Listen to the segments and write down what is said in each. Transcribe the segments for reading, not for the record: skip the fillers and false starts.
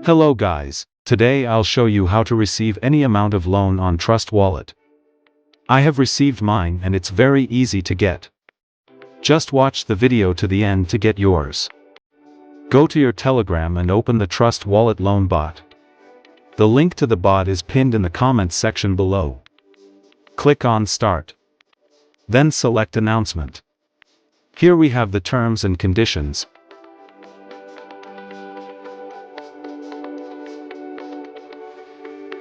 Hello guys, today I'll show you how to receive any amount of loan on Trust Wallet. I have received mine and it's very easy to get. Just watch the video to the end to get yours. Go to your Telegram and open the Trust Wallet loan bot. The link to the bot is pinned in the comments section below. Click on Start. Then select Announcement. Here we have the terms and conditions.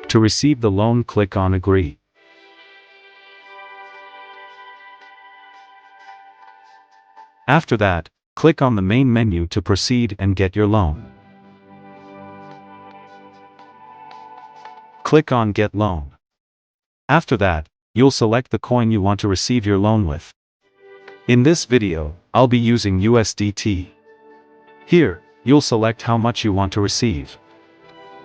To receive the loan, click on Agree. After that, click on the main menu to proceed and get your loan. Click on Get Loan. After that, you'll select the coin you want to receive your loan with. In this video, I'll be using USDT. Here, you'll select how much you want to receive.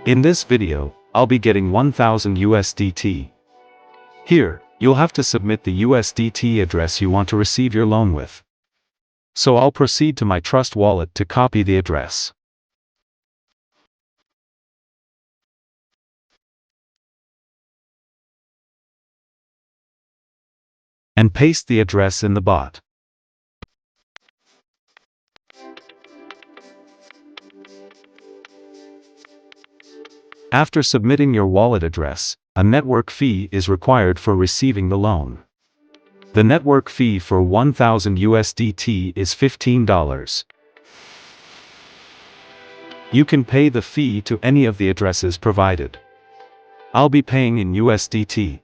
In this video, I'll be getting 1000 USDT. Here, you'll have to submit the USDT address you want to receive your loan with. So I'll proceed to my Trust Wallet to copy the address. And paste the address in the bot. After submitting your wallet address, a network fee is required for receiving the loan. The network fee for 1000 USDT is $15. You can pay the fee to any of the addresses provided. I'll be paying in USDT.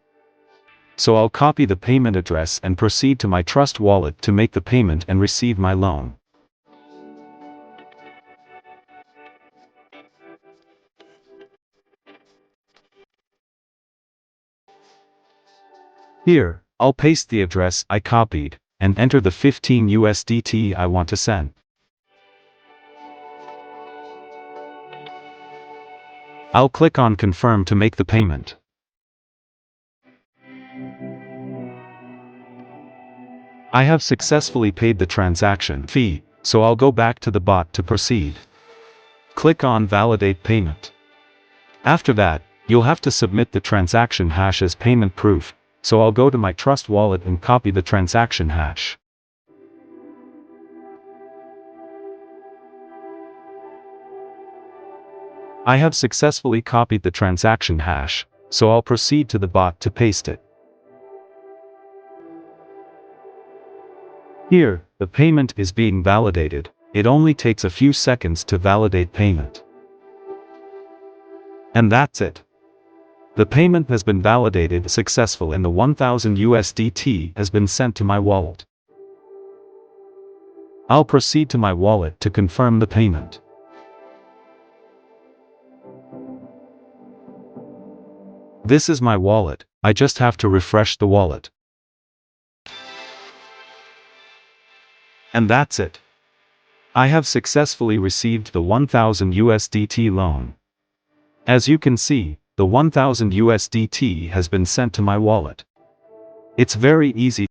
So I'll copy the payment address and proceed to my Trust Wallet to make the payment and receive my loan. Here, I'll paste the address I copied, and enter the 15 USDT I want to send. I'll click on Confirm to make the payment. I have successfully paid the transaction fee, so I'll go back to the bot to proceed. Click on Validate Payment. After that, you'll have to submit the transaction hash as payment proof. So I'll go to my Trust Wallet and copy the transaction hash. I have successfully copied the transaction hash, so I'll proceed to the bot to paste it. Here, the payment is being validated. It only takes a few seconds to validate payment. And that's it. The payment has been validated successful and the 1000 USDT has been sent to my wallet. I'll proceed to my wallet to confirm the payment. This is my wallet. I just have to refresh the wallet. And that's it. I have successfully received the 1000 USDT loan. As you can see, the 1000 USDT has been sent to my wallet. It's very easy.